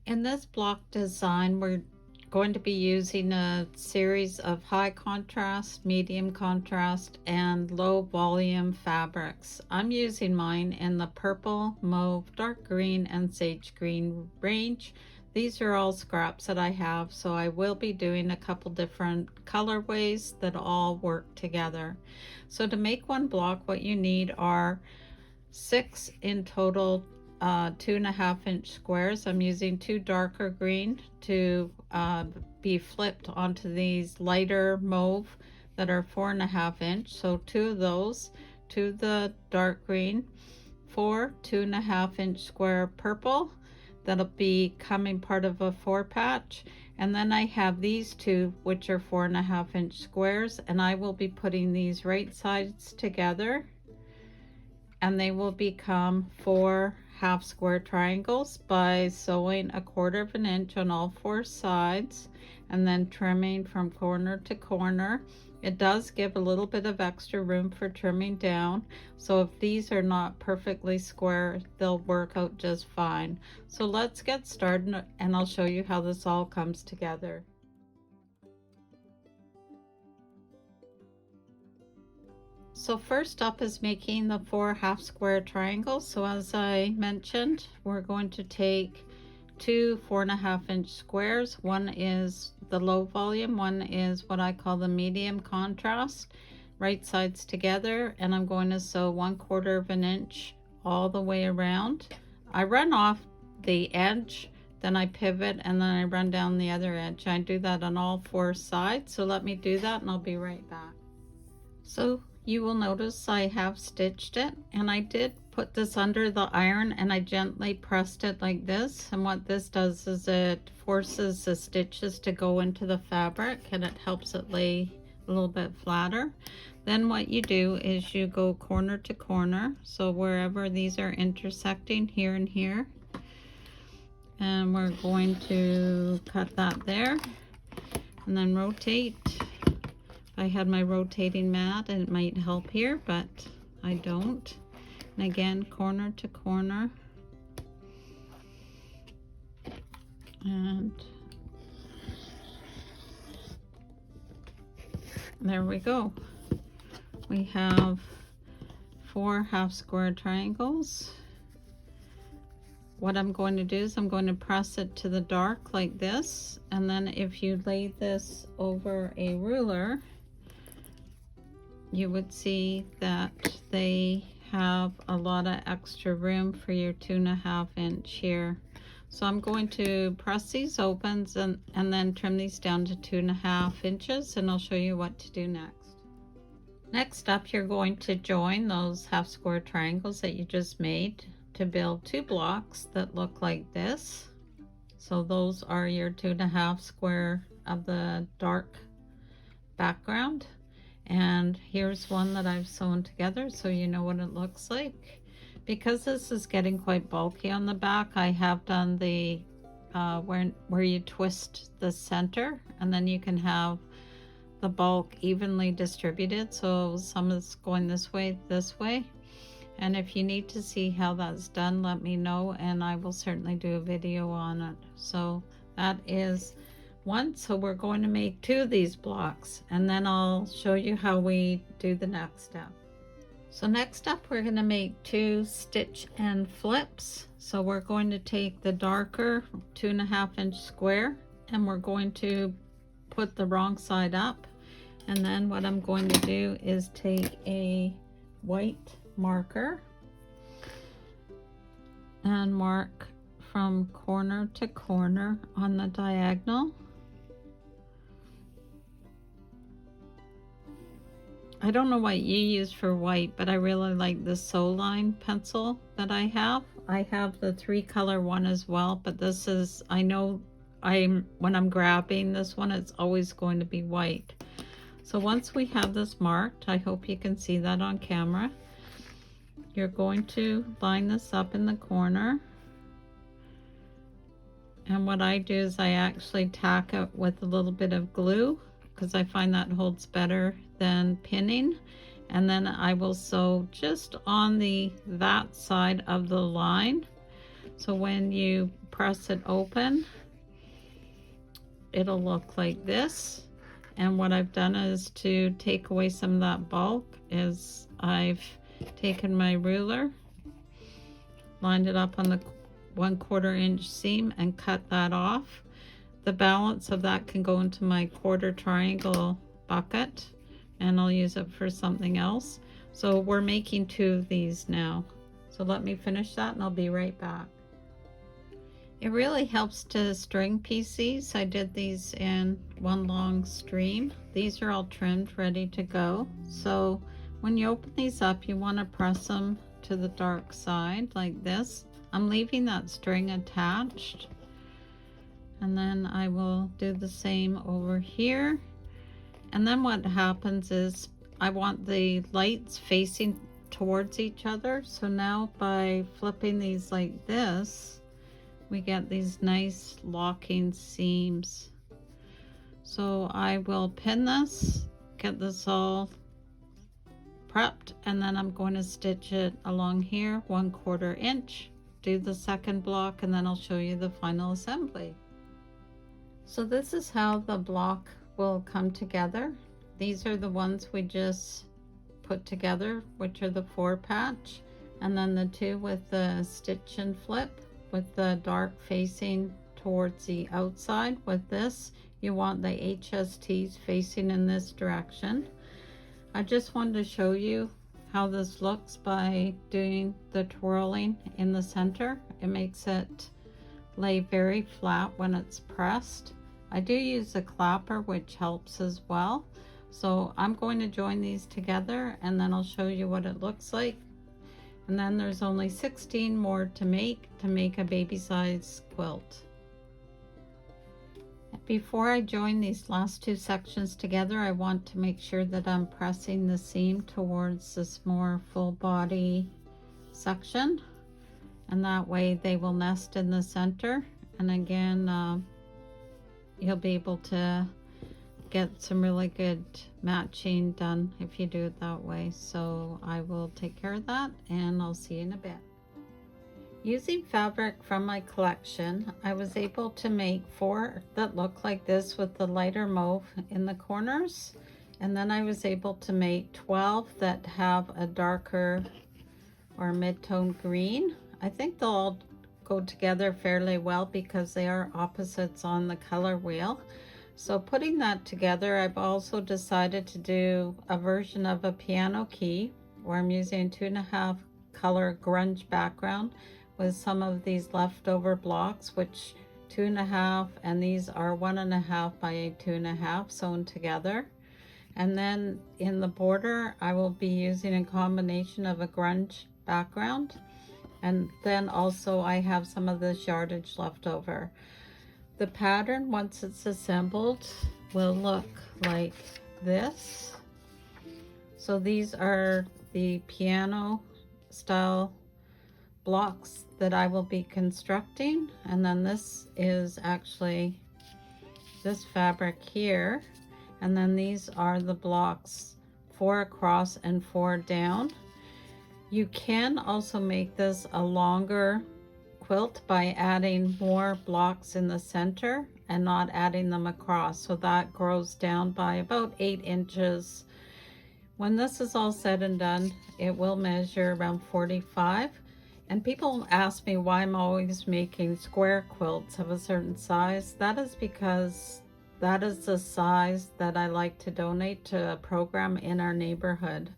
In this block design, we're going to be using a series of high contrast, medium contrast, and low volume fabrics. I'm using mine in the purple, mauve, dark green, and sage green range. These are all scraps that I have, so I will be doing a couple different colorways that all work together. So to make one block, what you need are 6 in total 2.5-inch squares. I'm using 2 darker green to be flipped onto these lighter mauve that are 4.5-inch. So 2 of those, 2 the dark green, 4 2.5-inch square purple that'll be coming part of a 4 patch, and then I have these 2 which are 4.5-inch squares, and I will be putting these right sides together, and they will become 4 half square triangles by sewing 1/4 inch on all 4 sides and then trimming from corner to corner. It does give a little bit of extra room for trimming down, so if these are not perfectly square, they'll work out just fine. So let's get started and I'll show you how this all comes together. So first up is making the 4 half square triangles. So as I mentioned, we're going to take 2 4.5-inch squares. One is the low volume, one is what I call the medium contrast, right sides together, and I'm going to sew 1/4 inch all the way around. I run off the edge, then I pivot, and then I run down the other edge. I do that on all 4 sides, so let me do that and I'll be right back. So you will notice I have stitched it, and I did put this under the iron and I gently pressed it like this, and what this does is it forces the stitches to go into the fabric and it helps it lay a little bit flatter. Then what you do is you go corner to corner, so wherever these are intersecting, here and here, and we're going to cut that there and then rotate. I had my rotating mat and it might help here, but I don't. And again, corner to corner, and there we go. We have 4 half square triangles. What I'm going to do is I'm going to press it to the dark like this, and then if you lay this over a ruler, you would see that they have a lot of extra room for your 2.5-inch here. So I'm going to press these open and then trim these down to 2.5 inches, and I'll show you what to do next. Next up, you're going to join those half square triangles that you just made to build 2 blocks that look like this. So those are your 2.5 square of the dark background. And here's one that I've sewn together so you know what it looks like. Because this is getting quite bulky on the back, I have done the where you twist the center, and then you can have the bulk evenly distributed, so some is going this way, and if you need to see how that's done, let me know and I will certainly do a video on it. So that is one. So we're going to make 2 of these blocks, and then I'll show you how we do the next step. So next up, we're going to make 2 stitch and flips. So we're going to take the darker 2.5-inch square and we're going to put the wrong side up, and then what I'm going to do is take a white marker and mark from corner to corner on the diagonal. I don't know what you use for white, but I really like the Sew Line pencil that I have. I have the 3-color one as well, but this is, I know when I'm grabbing this one, it's always going to be white. So once we have this marked, I hope you can see that on camera, you're going to line this up in the corner. And what I do is I actually tack it with a little bit of glue, because I find that holds better than pinning, and then I will sew just on that side of the line. So when you press it open, it'll look like this. And what I've done is to take away some of that bulk is I've taken my ruler, lined it up on the 1/4 inch seam and cut that off. The balance of that can go into my quarter triangle bucket, and I'll use it for something else. So we're making 2 of these now. So let me finish that and I'll be right back. It really helps to string piece these. I did these in one long stream. These are all trimmed, ready to go. So when you open these up, you want to press them to the dark side like this. I'm leaving that string attached. And then I will do the same over here. And then what happens is I want the lights facing towards each other. So now by flipping these like this, we get these nice locking seams. So I will pin this, get this all prepped, and then I'm going to stitch it along here 1/4 inch, do the second block, and then I'll show you the final assembly. So this is how the block will come together. These are the ones we just put together, which are the 4-patch, and then the 2 with the stitch and flip, with the dark facing towards the outside. With this, you want the HSTs facing in this direction. I just wanted to show you how this looks by doing the twirling in the center. It makes it lay very flat when it's pressed. I do use a clapper, which helps as well. So I'm going to join these together and then I'll show you what it looks like. And then there's only 16 more to make a baby size quilt. Before I join these last 2 sections together, I want to make sure that I'm pressing the seam towards this more full body section, and that way they will nest in the center. And again, you'll be able to get some really good matching done if you do it that way. So I will take care of that and I'll see you in a bit. Using fabric from my collection, I was able to make 4 that look like this with the lighter mauve in the corners, and then I was able to make 12 that have a darker or mid-tone green. I think they'll all go together fairly well because they are opposites on the color wheel. So putting that together, I've also decided to do a version of a piano key where I'm using 2.5 color grunge background with some of these leftover blocks, which 2.5, and these are 1.5 by 2.5 sewn together. And then in the border, I will be using a combination of a grunge background, and then also I have some of this yardage left over. The pattern, once it's assembled, will look like this. So these are the piano style blocks that I will be constructing, and then this is actually this fabric here, and then these are the blocks 4 across and 4 down. You can also make this a longer quilt by adding more blocks in the center and not adding them across, so that grows down by about 8 inches. When this is all said and done, it will measure around 45. And people ask me why I'm always making square quilts of a certain size. That is because that is the size that I like to donate to a program in our neighborhood.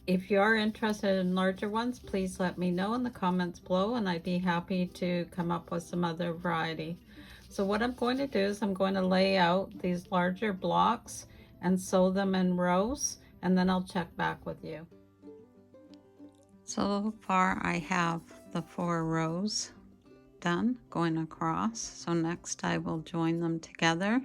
If you are interested in larger ones, please let me know in the comments below, and I'd be happy to come up with some other variety. So what I'm going to do is I'm going to lay out these larger blocks and sew them in rows, and then I'll check back with you. So far I have the 4 rows done going across. So next I will join them together.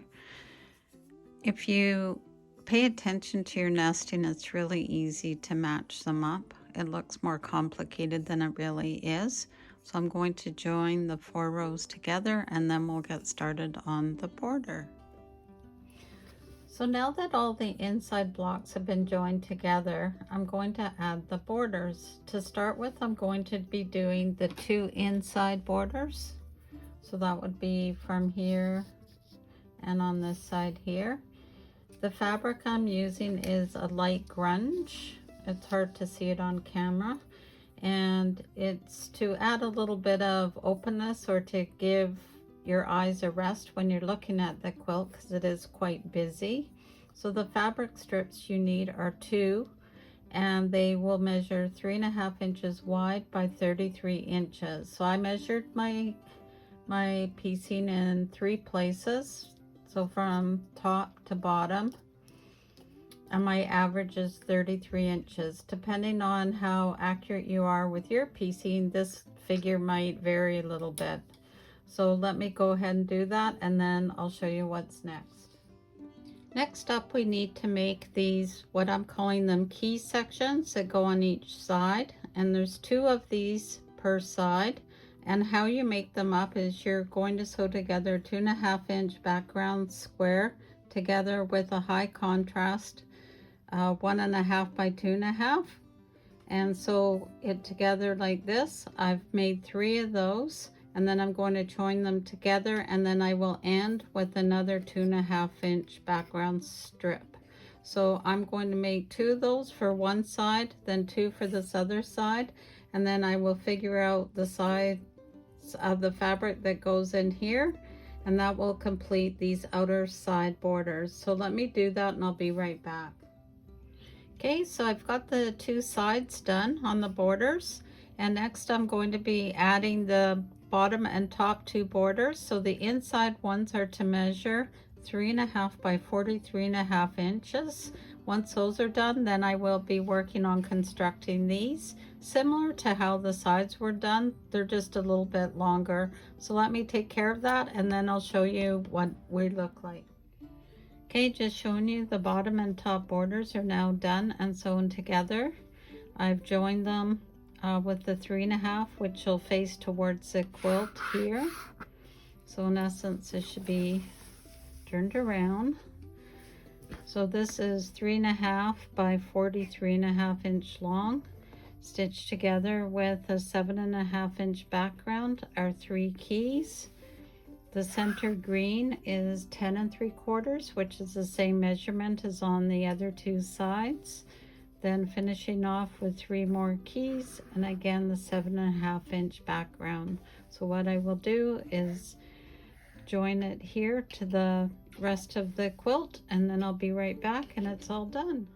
If you pay attention to your nesting, it's really easy to match them up. It looks more complicated than it really is. So I'm going to join the 4 rows together and then we'll get started on the border. So now that all the inside blocks have been joined together, I'm going to add the borders. To start with, I'm going to be doing the 2 inside borders. So that would be from here and on this side here. The fabric I'm using is a light grunge. It's hard to see it on camera. And it's to add a little bit of openness or to give your eyes a rest when you're looking at the quilt, because it is quite busy. So the fabric strips you need are 2, and they will measure 3.5 inches wide by 33 inches. So I measured my piecing in 3 places, so from top to bottom, and my average is 33 inches. Depending on how accurate you are with your piecing, this figure might vary a little bit. So let me go ahead and do that, and then I'll show you what's next. Next up, we need to make these, what I'm calling them, key sections that go on each side. And there's 2 of these per side. And how you make them up is you're going to sew together 2.5 inch background square together with a high contrast 1.5 by 2.5, and sew it together like this. I've made 3 of those, and then I'm going to join them together, and then I will end with another 2.5 inch background strip. So I'm going to make 2 of those for one side, then 2 for this other side, and then I will figure out the size of the fabric that goes in here, and that will complete these outer side borders. So let me do that and I'll be right back. Okay, so I've got the 2 sides done on the borders, and next I'm going to be adding the bottom and top 2 borders. So the inside ones are to measure 3.5 by 43.5 inches. Once those are done, then I will be working on constructing these similar to how the sides were done. They're just a little bit longer. So let me take care of that, and then I'll show you what we look like. Okay, just showing you the bottom and top borders are now done and sewn together. I've joined them with the 3.5, which will face towards the quilt here. So in essence, this should be turned around. So this is 3.5 by 43.5 inch long, stitched together with a 7.5 inch background, our 3 keys. The center green is 10 3/4, which is the same measurement as on the other 2 sides. Then finishing off with 3 more keys, and again the 7.5 inch background. So what I will do is join it here to the rest of the quilt, and then I'll be right back and it's all done.